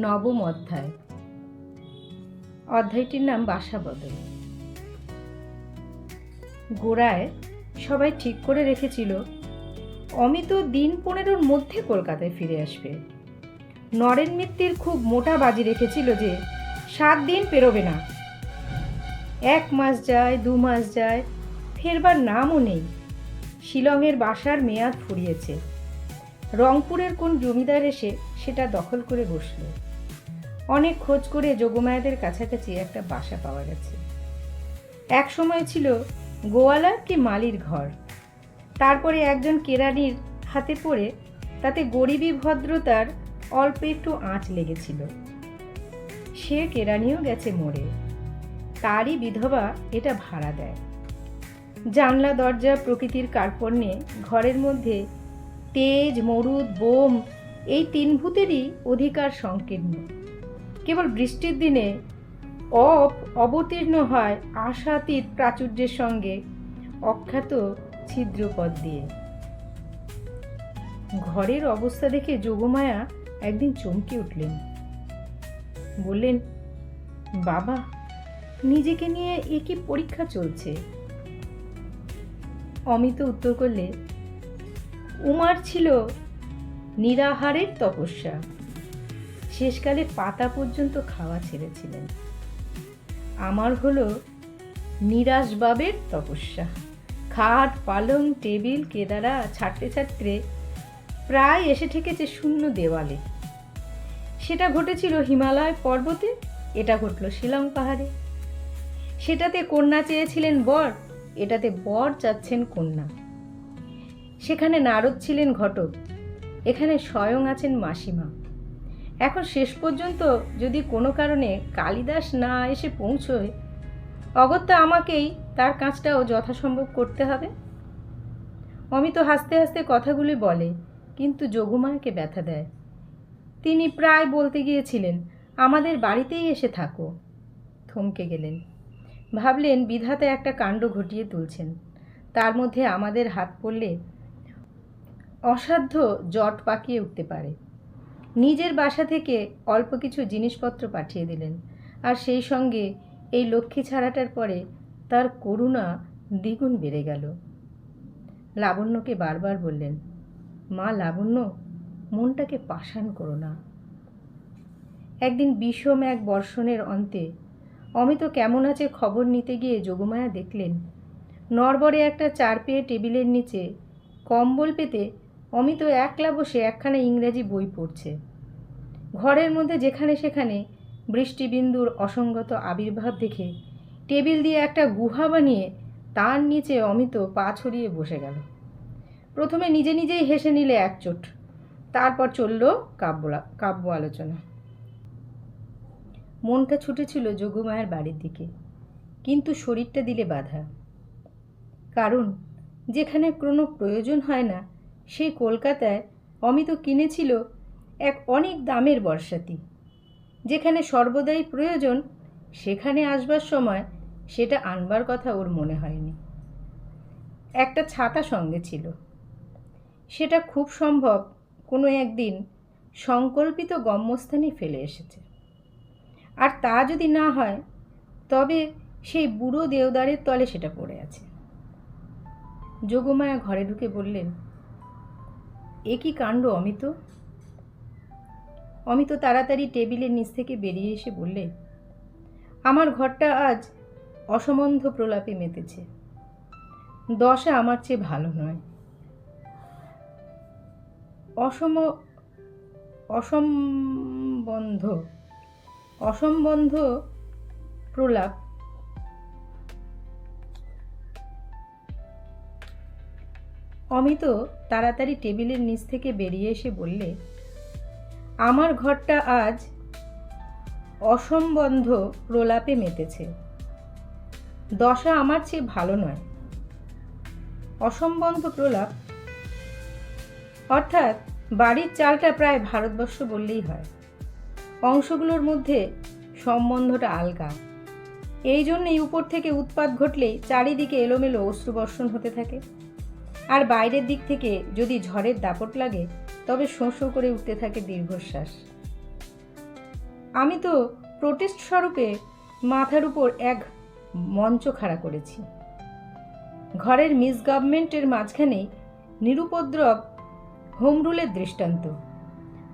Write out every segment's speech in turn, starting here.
নবম অধ্যায়। অধ্যায়টির নাম বাসা বদল। গোড়ায় সবাই ঠিক করে রেখেছিল অমিত দিন 15-র মধ্যে কলকাতায় ফিরে আসবে। নরেন মিত্তির খুব মোটা বাজি রেখেছিল যে 7 দিন পেরোবে না। 1 মাস যায়, 2 মাস যায়, ফেরবার নামও নেই। শিলংয়ের বাসার মেয়াদ ফুরিয়েছে। রংপুরের কোন জমিদার এসে সেটা দখল করে বসল। অনেক খোঁজ করে যোগমায়াদের কাছাকাছি একটা বাসা পাওয়া গেছে। এক সময় ছিল গোয়ালার কি মালির ঘর। তারপরে একজন কেরানির হাতে পড়ে তাতে গরিবী ভদ্রতার অল্প একটু আঁচ লেগেছিল। সে কেরানিও গেছে মরে। তারই বিধবা এটা ভাড়া দেয়। জানলা দরজা প্রকৃতির কার্পণ্যে ঘরের মধ্যে তেজ, মরুদ, বোম এই 3 ভূতেরই অধিকার সংকীর্ণ। কেবল বৃষ্টির দিনে অবতীর্ণ হয় আশাতীত প্রাচুর্যের সঙ্গে অখ্যাত ছিদ্রপথ দিয়ে। ঘরের অবস্থা দেখে যোগমায়া একদিন চমকে উঠলেন। বললেন, বাবা, নিজেকে নিয়ে এ কি পরীক্ষা চলছে? অমিত উত্তর করলে, উমার ছিল নিরাহারের তপস্যা। শেষকালে পাতা পর্যন্ত খাওয়া ছেড়েছিলেন। আমার হলো নিরাসবাবের তপস্যা। খাট, পালং, টেবিল, কেদারা ছাড়তে ছাড়তে প্রায় এসে ঠেকেছে শূন্য দেওয়ালে। সেটা ঘটেছিল হিমালয় পর্বতে, এটা ঘটল শিলং পাহাড়ে। সেটাতে কন্যা চেয়েছিলেন বর, এটাতে বর চাচ্ছেন কন্যা। সেখানে নারদ ছিলেন ঘটক, এখানে স্বয়ং আছেন মাসিমা। এখন শেষ পর্যন্ত যদি কোনো কারণে কালিদাস না এসে পৌঁছয়, অগত্যা আমাকেই তার কাজটাও যথাসম্ভব করতে হবে। অমিত হাসতে হাসতে কথাগুলি বলে, কিন্তু যোগমায়াকে ব্যথা দেয়। তিনি প্রায় বলতে গিয়েছিলেন, আমাদের বাড়িতেই এসে থাকো। থমকে গেলেন। ভাবলেন, বিধাতা একটা কাণ্ড ঘটিয়ে তুলছেন। তার মধ্যে আমাদের হাত পড়লে অসাধ্য জট পাকিয়ে উঠতে পারে। নিজের বাসা থেকে অল্প কিছু জিনিসপত্র পাঠিয়ে দিলেন, আর সেই সঙ্গে এই লক্ষ্মী ছাড়াটার পরে তার করুণা দ্বিগুণ বেড়ে গেল। লাবণ্যকে বারবার বললেন, মা লাবণ্য, মনটাকে পাষাণ করো না। একদিন বিষম এক বর্ষণের অন্তে অমিত কেমন আছে খবর নিতে গিয়ে যোগমায়া দেখলেন নড়বড়ে একটা 4 পেয়ে টেবিলের নিচে কম্বল পেতে অমিত একলা বসে একখানা ইংরেজি বই পড়ছে। ঘরের মধ্যে যেখানে সেখানে বৃষ্টিবিন্দুর অসঙ্গত আবির্ভাব দেখে টেবিল দিয়ে একটা গুহা বানিয়ে তার নিচে অমিত পা ছড়িয়ে বসে গেল। প্রথমে নিজে নিজেই হেসে নিলে একচোট, তারপর চলল কাব্য আলোচনা। মনটা ছুটেছিল যোগমায়ার বাড়ির দিকে, কিন্তু শরীরটা দিলে বাধা। কারণ যেখানে কোনো প্রয়োজন হয় না, সেই কলকাতায় অমিত কিনেছিল এক অনেক দামের বর্ষাতি। যেখানে সর্বদাই প্রয়োজন, সেখানে আসবার সময় সেটা আনবার কথা ওর মনে হয়নি। একটা ছাতা সঙ্গে ছিল। সেটা খুব সম্ভব কোনো একদিন সংকল্পিত গম্যস্থানে ফেলে এসেছে। আর তা যদি না হয়, তবে সেই বুড়ো দেওদারের তলে সেটা পড়ে আছে। যোগমায়া ঘরে ঢুকে বললেন, এ কি কাণ্ড অমিত? অমিত তাড়াতাড়ি টেবিলের নিচ থেকে বেরিয়ে এসে বললে, আমার ঘরটা আজ অসম্বন্ধ প্রলাপে মেতেছে। দশা আমার চেয়ে ভালো নয়। অসম্বন্ধ প্রলাপ। অমিত তাড়াতাড়ি টেবিলের নিচ থেকে বেরিয়ে এসে বললে, আমার ঘরটা আজ অসম্বন্ধ প্রলাপে মেতেছে। দশা আমার চেয়ে ভালো নয়। অসম্বন্ধ প্রলাপ অর্থাৎ বাড়ির চালটা প্রায় ভারতবর্ষ বললেই হয়। অংশগুলোর মধ্যে সম্বন্ধটা আলগা। এই জন্যেই উপর থেকে উৎপাত ঘটলেই চারিদিকে এলোমেলো অশ্রুবর্ষণ হতে থাকে। আর বাইরের দিক থেকে যদি ঝড়ের দাপট লাগে, তবে শোঁ শোঁ করে উঠতে থাকে দীর্ঘশ্বাস। আমি তো প্রোটেস্ট স্বরূপে মাথার উপর এক মঞ্চ খাড়া করেছি। ঘরের মিসগভর্নমেন্টের মাঝখানেই নিরুপদ্রব হোম রুলের দৃষ্টান্ত।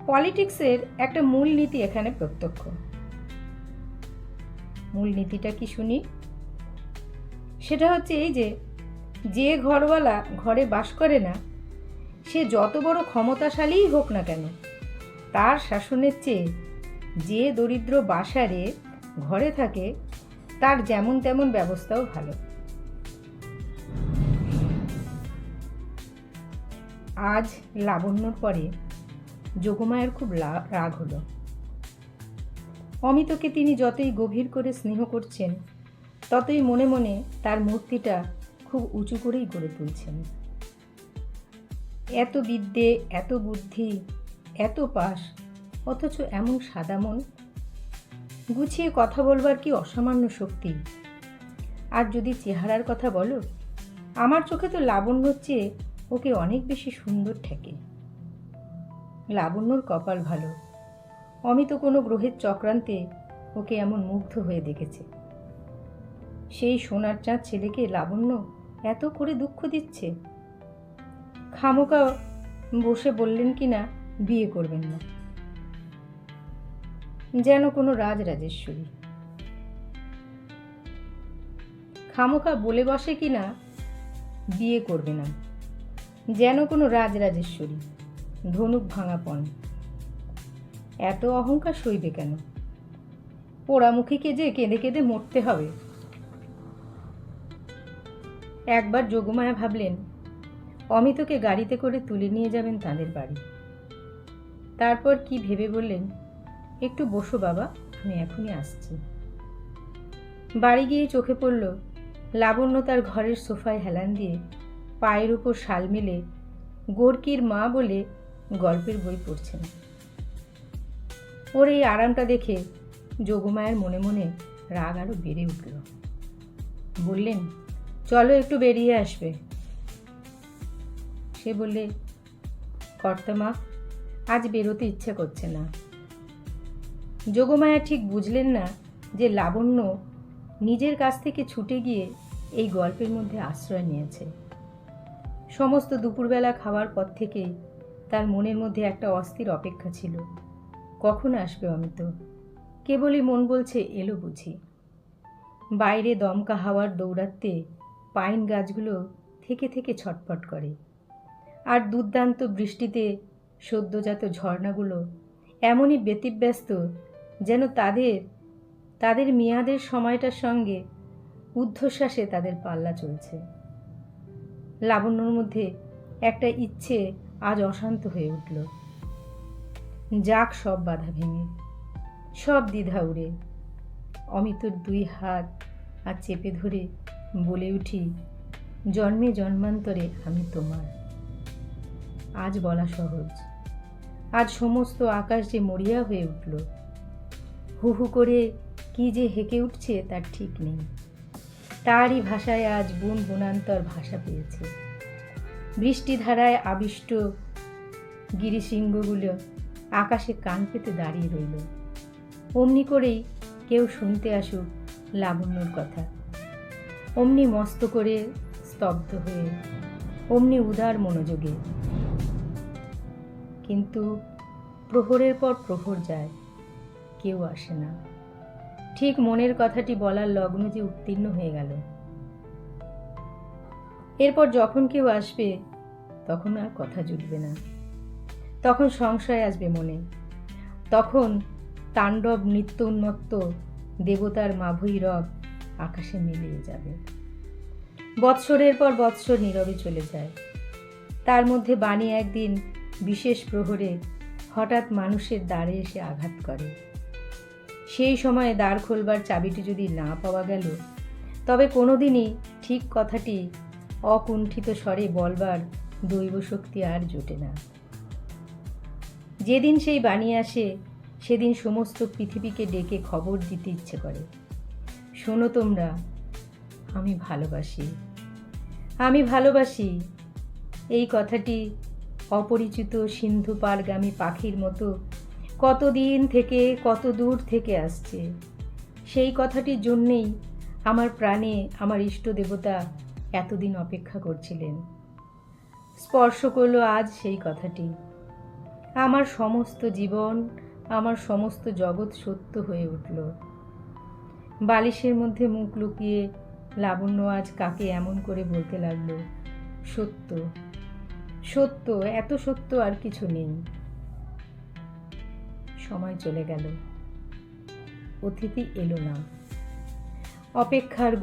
পলিটিক্সের একটা মূলনীতি এখানে প্রত্যক্ষ। মূলনীতিটা কি শুনি? সেটা হচ্ছে এই যে ঘরওয়ালা ঘরে বাস করে না, সে যত বড় ক্ষমতাশালীই হোক না কেন, তার শাসনের চেয়ে যে দরিদ্র বাসারে ঘরে থাকে তার যেমন তেমন ব্যবস্থাও ভালো। আজ লাবণ্যর পরে যোগমায়ের খুব রাগ হলো। অমিতকে তিনি যতই গভীর করে স্নেহ করছেন, ততই মনে মনে তার মূর্তিটা খুব উঁচু করেই গড়ে তুলছেন। এত বিদ্যে, এত বুদ্ধি, এত পাস, অথচ এমন সাদা মন। গুছিয়ে কথা বলবার কি অসামান্য শক্তি। আর যদি চেহারার কথা বলো, আমার চোখে তো লাবণ্যর চেয়ে ওকে অনেক বেশি সুন্দর ঠেকে। লাবণ্যর কপাল ভালো, অমিত কোনো গ্রহের চক্রান্তে ওকে এমন মুগ্ধ হয়ে দেখেছে। সেই সোনার চাঁদ ছেলেকে লাবণ্য এত করে দুঃখ দিচ্ছে। খামোকা বসে বললেন কিনা বিয়ে করবেন না, যেন কোনো রাজরাজেশ্বরী। খামোকা বলে বসে কিনা বিয়ে করবে না, যেন কোনো রাজরাজেশ্বরী, ধনুক ভাঙাপন। এত অহংকার সইবে কেন? পোড়ামুখীকে যে কেঁদে কেঁদে মরতে হবে। একবার যোগমায়া ভাবলেন অমিতকে গাড়িতে করে তুলে নিয়ে যাবেন তাদের বাড়ি। তারপর কি ভেবে বললেন, একটু বসো বাবা, আমি এখনই আসছি। বাড়ি গিয়ে চোখে পড়ল লাবণ্য তার ঘরের সোফায় হেলান দিয়ে পায়ের উপর শাল মেলে গোর্কির মা বলে গল্পের বই পড়ছেন। ওর এই আরামটা দেখে যোগমায়ের মনে মনে রাগ আরো বেড়ে উঠল। বললেন, চলো একটু বেরিয়ে আসবে। সে বললে, কর্তামা, আজ বেরোতে ইচ্ছে করছে না। যোগমায়া ঠিক বুঝলেন না যে লাবণ্য নিজের কাছ থেকে ছুটে গিয়ে এই গল্পের মধ্যে আশ্রয় নিয়েছে। সমস্ত দুপুরবেলা খাওয়ার পর থেকেই তার মনের মধ্যে একটা অস্থির অপেক্ষা ছিল, কখন আসবে অমিত। কেবলই মন বলছে এলো বুঝি। বাইরে দমকা হাওয়ার দৌড়াতে পাইন গাছগুলো থেকে থেকে ছটফট করে, আর দুর্দান্ত বৃষ্টিতে সদ্যজাত ঝর্ণাগুলো এমনই ব্যতিব্যস্ত যেন তাদের মেয়াদের সময়টার সঙ্গে ঊর্ধ্বশ্বাসে তাদের পাল্লা চলছে। লাবণ্যর মধ্যে একটা ইচ্ছে আজ অশান্ত হয়ে উঠল। যাক সব বাধা ভেঙে, সব দ্বিধা উড়ে, অমিতর দুই হাত আর চেপে ধরে বলে উঠি, জন্মে জন্মান্তরে আমি তোমার। আজ বলা সহজ, আজ সমস্ত আকাশ যে মরিয়া হয়ে উঠল। হু হু করে কি যে হেঁকে উঠছে তার ঠিক নেই। তারই ভাষায় আজ বুন বুনান্তর ভাষা পেয়েছে। বৃষ্টিধারায় আবিষ্ট গিরিশৃঙ্গগুলো আকাশে কান পেতে দাঁড়িয়ে রইল। অমনি করেই কেউ শুনতে আসুক লাবণ্যর কথা, অমনি মস্ত করে স্তব্ধ হয়ে, অমনি উদার মনোযোগে। কিন্তু প্রহরের পর প্রহর যায়, কেউ আসে না। ঠিক মনের কথাটি বলার লগ্ন যে উত্তীর্ণ হয়ে গেল। এরপর যখন কেউ আসবে তখন আর কথা জুটবে না, তখন সংশয় আসবে মনে, তখন তাণ্ডব নৃত্য উন্মত্ত দেবতার মাভৈরব আকাশে মিলিয়ে যাবে। বৎসরের পর বৎসর নীরবে চলে যায়। তার মধ্যে বাণী একদিন বিশেষ প্রহরে হঠাৎ মানুষের দ্বারে এসে আঘাত করে। সেই সময়ে দ্বার খোলবার চাবিটি যদি না পাওয়া গেল, তবে কোনোদিনই ঠিক কথাটি অকুণ্ঠিত স্বরে বলবার দৈব শক্তি আর জোটে না। যেদিন সেই বাণী আসে, সেদিন সমস্ত পৃথিবীকে ডেকে খবর দিতে ইচ্ছে করে, শোনো তোমরা, আমি ভালোবাসি, আমি ভালোবাসি। এই কথাটি অপরিচিত সিন্ধু পারগামী পাখির মতো কতদিন থেকে কত দূর থেকে আসছে। সেই কথাটির জন্যেই আমার প্রাণে আমার ইষ্ট দেবতা এতদিন অপেক্ষা করছিলেন। স্পর্শ করলো আজ সেই কথাটি। আমার সমস্ত জীবন, আমার সমস্ত জগৎ সত্য হয়ে উঠল। বালিশের মধ্যে মুখ লুকিয়ে লাবণ্য আজ কাকে এমন করে বলতে লাগলো, সত্য, সত্য, এত সত্য আর কিছু নেই। সময় চলে গেল, অতিথি এলো না। অপেক্ষার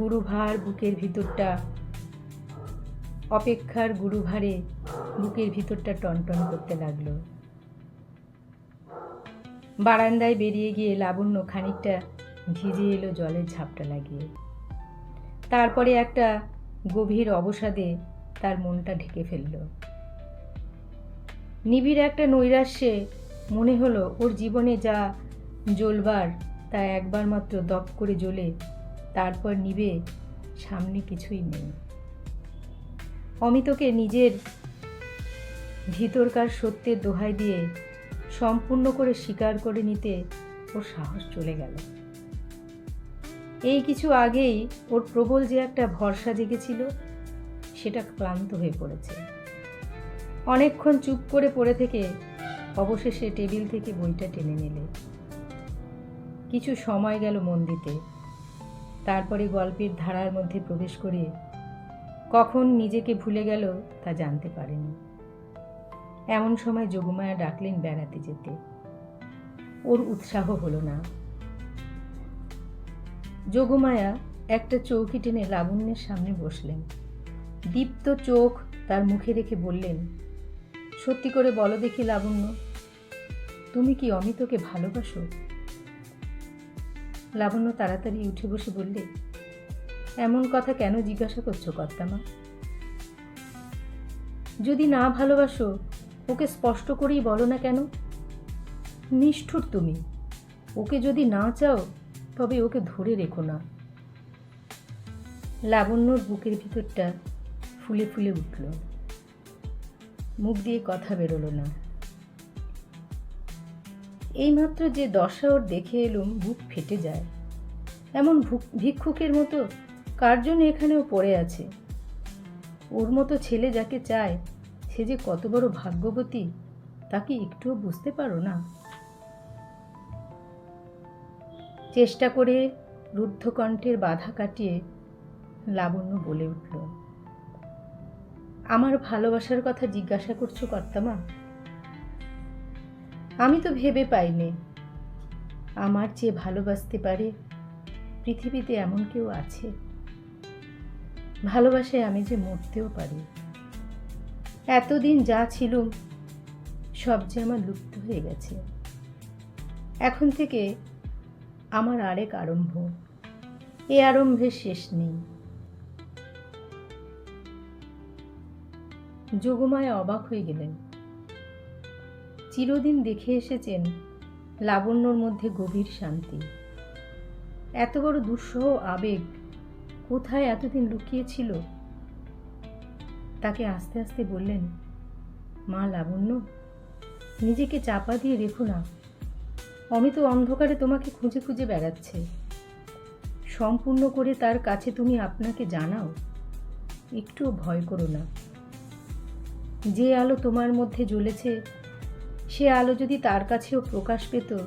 গুরুভারে বুকের ভিতরটা টনটন করতে লাগলো। বারান্দায় বেরিয়ে গিয়ে লাবণ্য খানিকটা ভিজে এলো জলের ঝাপটা লাগিয়ে। তারপরে একটা গভীর অবসাদে তার মনটা ঢেকে ফেলল। নিবিড় একটা নৈরাশ্যে মনে হলো ওর জীবনে যা জ্বলবার তা একবার মাত্র দপ করে জ্বলে তারপর নিবে, সামনে কিছুই নেই। অমিতকে নিজের ভিতরকার সত্যের দোহাই দিয়ে সম্পূর্ণ করে স্বীকার করে নিতে ওর সাহস চলে গেল। এই কিছু আগেই ওর প্রবল যে একটা ভরসা জেগেছিল সেটা ক্লান্ত হয়ে পড়েছে। অনেকক্ষণ চুপ করে পড়ে থেকে অবশেষে টেবিল থেকে বইটা টেনে নিলে। কিছু সময় গেল মন দিতে। তারপরে গল্পের ধারার মধ্যে প্রবেশ করে কখন নিজেকে ভুলে গেল তা জানতে পারেনি। এমন সময় যোগমায়া ডাকলেন বেড়াতে যেতে। ওর উৎসাহ হলো না। যোগমায়া একটা চৌকি টেনে লাবণ্যের সামনে বসলেন। দীপ্ত চোখ তার মুখে রেখে বললেন, সত্যি করে বলো দেখি লাবণ্য, তুমি কি অমিতকে ভালোবাসো? লাবণ্য তাড়াতাড়ি উঠে বসে বললে, এমন কথা কেন জিজ্ঞাসা করছো কর্তামা? যদি না ভালোবাসো ওকে স্পষ্ট করেই বলো না কেন? নিষ্ঠুর তুমি। ওকে যদি না চাও তবে ওকে ধরে রেখো না। লাবণ্যর বুকের ভিতরটা ফুলে ফুলে উঠল। মুখ দিয়ে কথা বেরোলো না। এইমাত্র যে দশা ওর দেখে এলুম বুক ফেটে যায়। এমন ভিক্ষুকের মতো কার জন্য এখানেও পড়ে আছে? ওর মতো ছেলে যাকে চায় সে যে কত বড় ভাগ্যবতী তাকে একটুও বুঝতে পারো না? চেষ্টা করে রুদ্ধ কণ্ঠের বাধা কাটিয়ে লাবণ্য বলে উঠল, আমার ভালোবাসার কথা জিজ্ঞাসা করছো কর্তামা? আমি তো ভেবে পাইনি আমার চেয়ে ভালোবাসতে পারে পৃথিবীতে এমন কেউ আছে। ভালোবাসায় আমি যে মরতেও পারি। এতদিন যা ছিলুম সব যে আমার লুপ্ত হয়ে গেছে। এখন থেকে আমার আরেক আরম্ভ। এ আরম্ভের শেষ নেই। যোগমায়া অবাক হয়ে গেলেন। চিরদিন দেখে এসেছেন লাবণ্যর মধ্যে গভীর শান্তি। এত বড় দুঃসহ আবেগ কোথায় এতদিন লুকিয়েছিল? তাকে আস্তে আস্তে বললেন, মা লাবণ্য, নিজেকে চাপা দিয়ে রেখো না। অমিত অন্ধকারে তোমাকে খুঁজে খুঁজে বেড়াচ্ছে। সম্পূর্ণ করে তার কাছে তুমি আপনাকে জানাও। একটুও ভয় করো না। যে আলো তোমার মধ্যে জ্বলেছে সে আলো যদি তার কাছেও প্রকাশ পেত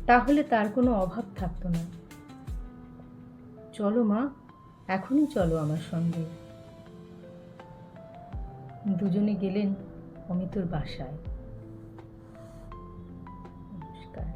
তাহলে তার কোনো অভাব থাকতো না। চলো মা, এখনই চলো আমার সঙ্গে। দুজনে গেলেন অমিতর বাসায়। নমস্কার।